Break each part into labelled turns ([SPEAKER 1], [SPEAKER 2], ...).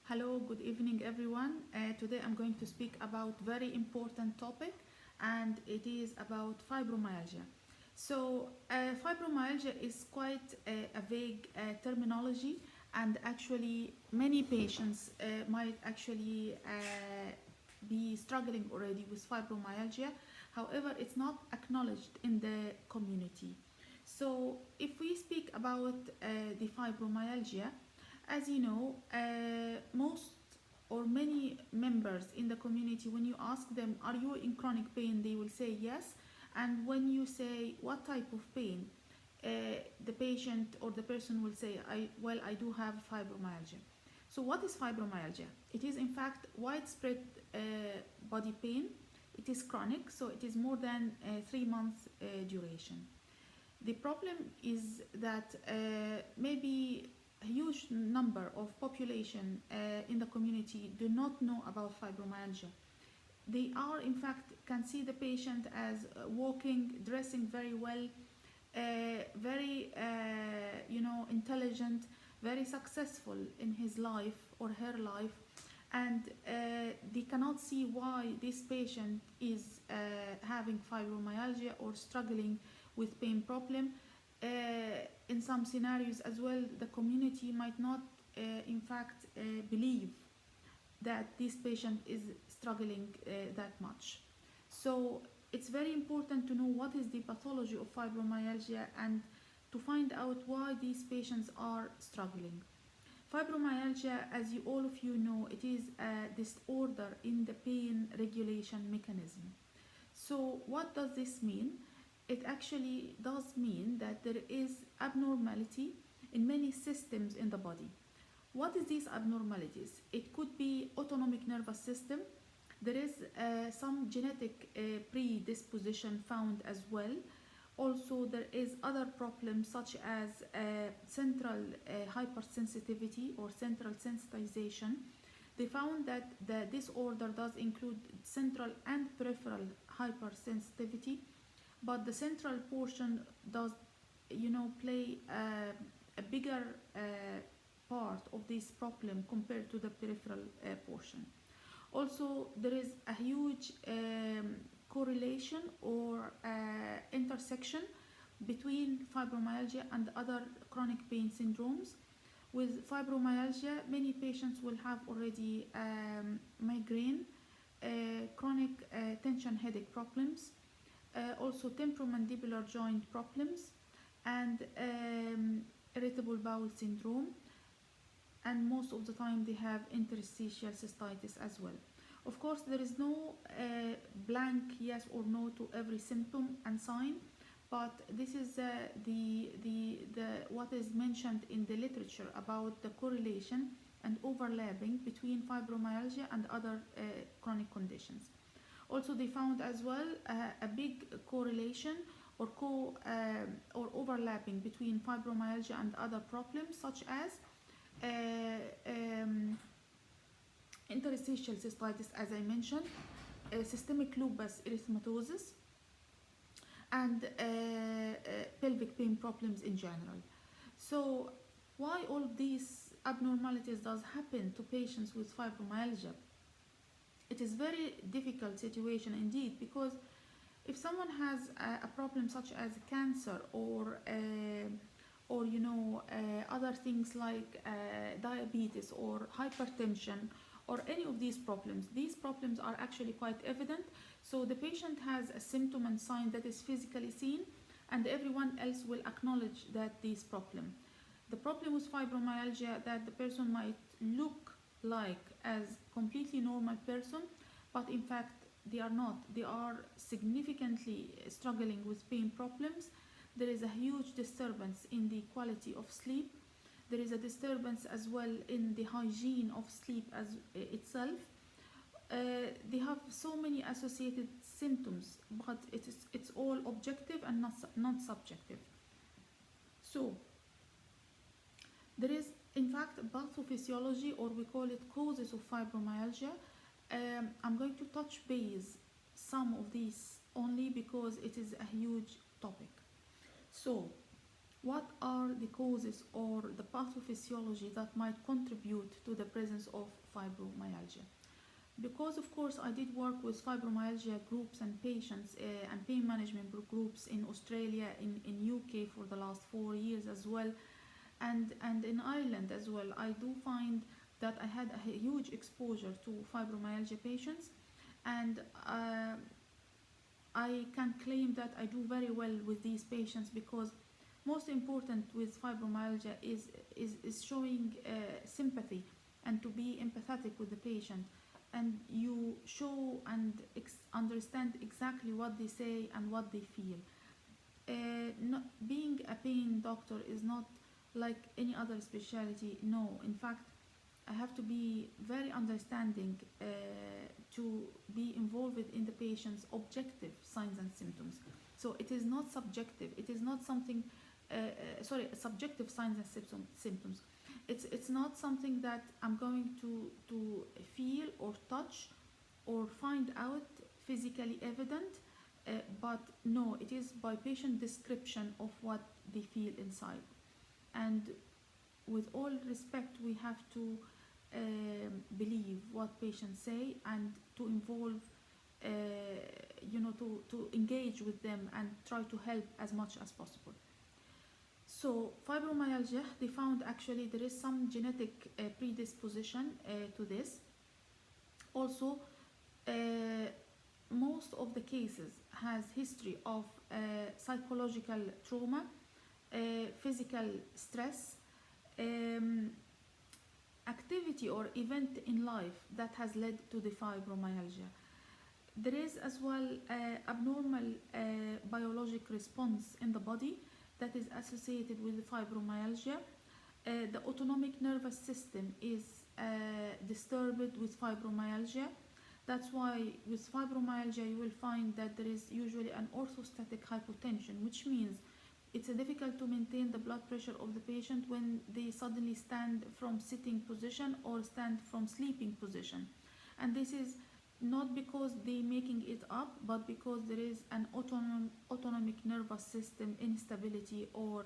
[SPEAKER 1] Hello, good evening everyone. Today I'm going to speak about very important topic and it is about fibromyalgia. Fibromyalgia is quite a vague terminology and actually many patients might actually be struggling already with fibromyalgia. However, it's not acknowledged in the community. So if we speak about the fibromyalgia, as you know, most or many members in the community, when you ask them, are you in chronic pain, they will say yes. And when you say, what type of pain, the patient or the person will say, I do have fibromyalgia. So, what is fibromyalgia? It is, in fact, widespread body pain. It is chronic, so it is more than 3 months duration. The problem is that maybe a huge number of population in the community do not know about fibromyalgia. They are, in fact, can see the patient as walking, dressing very well, very, intelligent, very successful in his life or her life, and they cannot see why this patient is having fibromyalgia or struggling with pain problem. In some scenarios as well, the community might not, in fact, believe that this patient is struggling that much. So it's very important to know what is the pathology of fibromyalgia and to find out why these patients are struggling. Fibromyalgia, as all of you know, it is a disorder in the pain regulation mechanism. So what does this mean? It actually does mean that there is abnormality in many systems in the body. What is these abnormalities? It could be autonomic nervous system. There is some genetic predisposition found as well. Also, there is other problems such as central hypersensitivity or central sensitization. They found that the disorder does include central and peripheral hypersensitivity, but the central portion does, play a bigger part of this problem compared to the peripheral portion. Also, there is a huge correlation or intersection between fibromyalgia and other chronic pain syndromes. With fibromyalgia, many patients will have already migraine, chronic tension headache problems, also temporomandibular joint problems, and irritable bowel syndrome, and most of the time they have interstitial cystitis as well. Of course, there is no blank yes or no to every symptom and sign, but this is the what is mentioned in the literature about the correlation and overlapping between fibromyalgia and other chronic conditions. Also, they found as well a big correlation or or overlapping between fibromyalgia and other problems such as interstitial cystitis, as I mentioned, systemic lupus erythematosus, and pelvic pain problems in general. So, why all these abnormalities does happen to patients with fibromyalgia? It is very difficult situation indeed, because if someone has a problem such as cancer or other things like diabetes or hypertension or any of these problems are actually quite evident. So the patient has a symptom and sign that is physically seen, and everyone else will acknowledge that this problem. The problem with fibromyalgia that the person might look like as completely normal person, but in fact they are not. They are significantly struggling with pain problems. There is a huge disturbance in the quality of sleep. There is a disturbance as well in the hygiene of sleep as itself. They have so many associated symptoms, but it's all objective and not subjective. So there is, in fact, pathophysiology, or we call it causes of fibromyalgia. I'm going to touch base some of these only because it is a huge topic. So, What are the causes or the pathophysiology that might contribute to the presence of fibromyalgia? Because of course I did work with fibromyalgia groups and patients and pain management groups in Australia, in UK for the last 4 years as well, and in Ireland as well. I do find that I had a huge exposure to fibromyalgia patients, and I can claim that I do very well with these patients, because most important with fibromyalgia is showing sympathy and to be empathetic with the patient, and you show and understand exactly what they say and what they feel. Not, being a pain doctor is not like any other specialty. No, in fact, I have to be very understanding to be involved in the patient's objective signs and symptoms. So it is not subjective. It is not something. Subjective signs and symptoms. It's not something that I'm going to feel or touch or find out physically evident. But no, it is by patient description of what they feel inside. And with all respect, we have to believe what patients say, and to involve, to engage with them and try to help as much as possible. So fibromyalgia, they found actually there is some genetic predisposition to this. Also, uh, most of the cases has history of psychological trauma, physical stress, um, activity or event in life that has led to the fibromyalgia. There is as well abnormal biologic response in the body that is associated with the fibromyalgia. The autonomic nervous system is disturbed with fibromyalgia. That's why with fibromyalgia you will find that there is usually an orthostatic hypotension, which means it's difficult to maintain the blood pressure of the patient when they suddenly stand from sitting position or stand from sleeping position. And this is not because they making it up, but because there is an autonomic nervous system instability or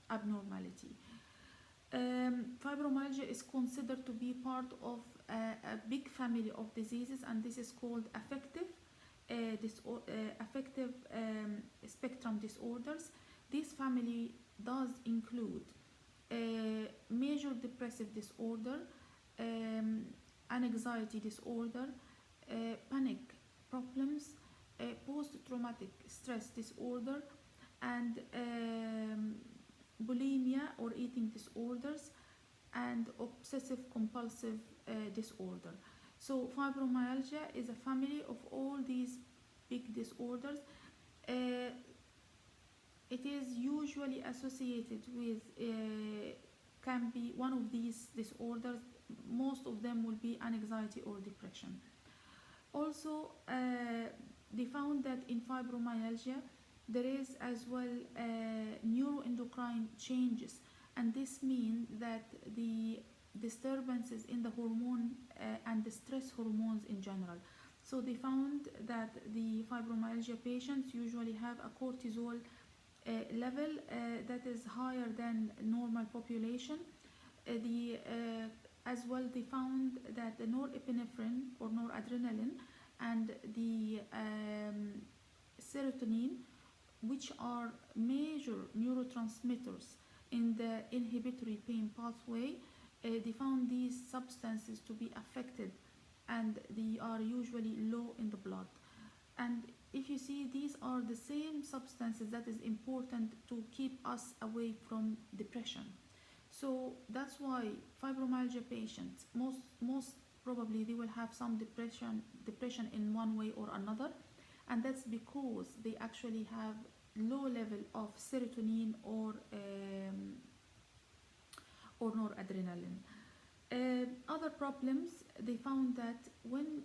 [SPEAKER 1] abnormality. Fibromyalgia is considered to be part of a big family of diseases, and this is called affective spectrum disorders. This family does include major depressive disorder, anxiety disorder, panic problems, post-traumatic stress disorder, and bulimia or eating disorders, and obsessive compulsive disorder. So fibromyalgia is a family of all these big disorders. It is usually associated with can be one of these disorders. Most of them will be anxiety or depression. Also, they found that in fibromyalgia there is as well neuroendocrine changes, and this means that the disturbances in the hormone and the stress hormones in general. So they found that the fibromyalgia patients usually have a cortisol level that is higher than normal population. As well, they found that the norepinephrine or noradrenaline and the serotonin, which are major neurotransmitters in the inhibitory pain pathway, they found these substances to be affected, and they are usually low in the blood. And if you see, these are the same substances that is important to keep us away from depression. So that's why fibromyalgia patients, most probably they will have some depression in one way or another, and that's because they actually have low level of serotonin or noradrenaline. Other problems, they found that when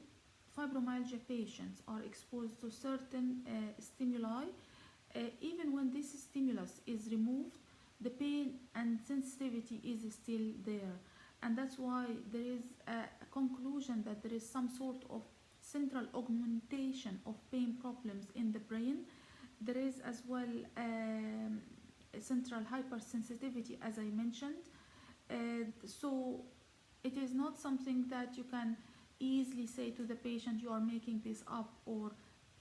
[SPEAKER 1] fibromyalgia patients are exposed to certain stimuli, even when this stimulus is removed, the pain and sensitivity is still there. And that's why there is a conclusion that there is some sort of central augmentation of pain problems in the brain. There is as well central hypersensitivity, as I mentioned. So it is not something that you can easily say to the patient you are making this up, or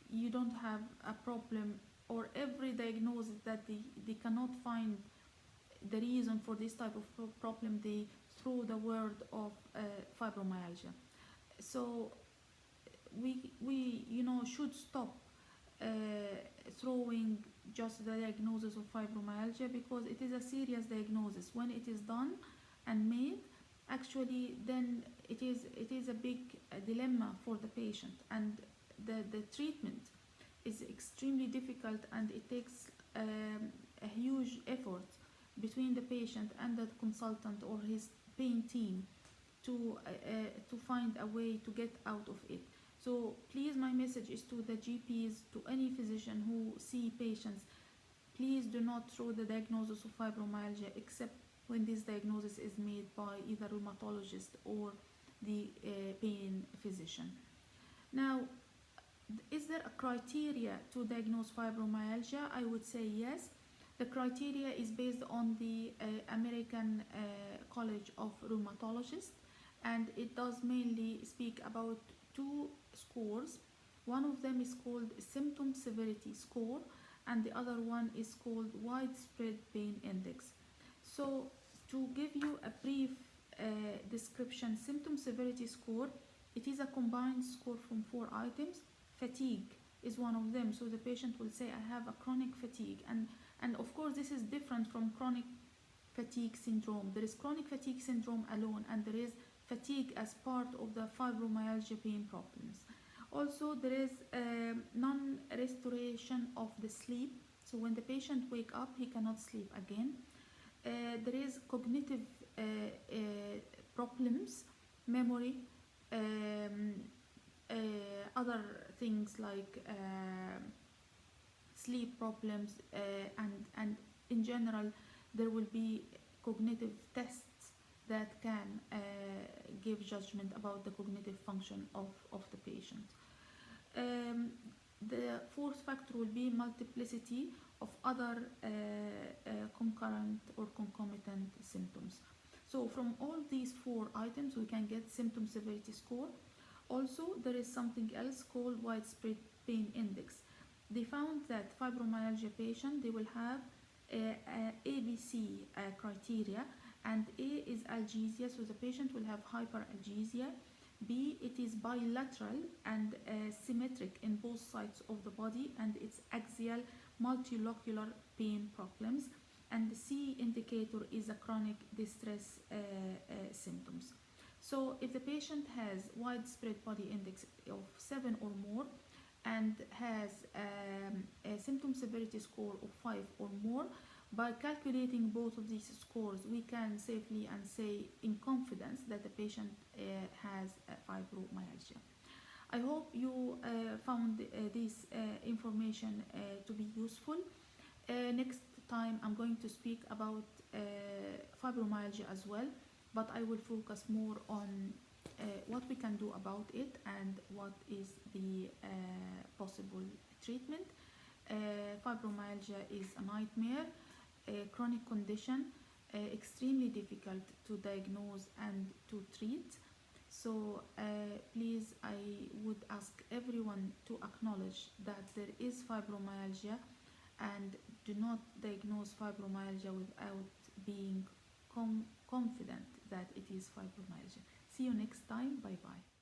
[SPEAKER 1] you don't have a problem, or every diagnosis that they cannot find the reason for this type of problem, they throw the word of fibromyalgia. So we should stop uh, throwing just the diagnosis of fibromyalgia, because it is a serious diagnosis. When it is done and made, actually, then it is a big dilemma for the patient, and the treatment is extremely difficult, and it takes a huge effort between the patient and the consultant or his pain team to find a way to get out of it. So please, my message is to the GPs, to any physician who see patients, please do not throw the diagnosis of fibromyalgia except when this diagnosis is made by either rheumatologist or the pain physician. Now, is there a criteria to diagnose fibromyalgia? I would say yes. The criteria is based on the American College of Rheumatologists, and it does mainly speak about two scores. One of them is called Symptom Severity Score, and the other one is called Widespread Pain Index. So, to give you a brief description, Symptom Severity Score, it is a combined score from 4 items. Fatigue is one of them. So the patient will say, I have a chronic fatigue, and of course this is different from chronic fatigue syndrome. There is chronic fatigue syndrome alone, and there is fatigue as part of the fibromyalgia pain problems. Also, there is non-restoration of the sleep. So when the patient wake up, he cannot sleep again. There is cognitive problems, memory, other things like sleep problems, and in general there will be cognitive tests that can give judgment about the cognitive function of the patient. The fourth factor will be multiplicity of other concurrent or concomitant symptoms. So from all these 4 items we can get symptom severity score. Also, there is something else called widespread pain index. They found that fibromyalgia patient, they will have ABC criteria, and A is algesia, so the patient will have hyperalgesia. B, it is bilateral and symmetric in both sides of the body, and it's axial multilocular pain problems. And the C indicator is a chronic distress symptoms. So if the patient has widespread body index of 7 or more, and has a symptom severity score of 5 or more, by calculating both of these scores, we can safely and say in confidence that the patient has fibromyalgia. I hope you found this information to be useful. Next time I'm going to speak about fibromyalgia as well, but I will focus more on what we can do about it and what is the possible treatment. Fibromyalgia is a nightmare, a chronic condition, extremely difficult to diagnose and to treat. So please, I would ask everyone to acknowledge that there is fibromyalgia, and do not diagnose fibromyalgia without being confident that it is fibromyalgia. See you next time. Bye bye.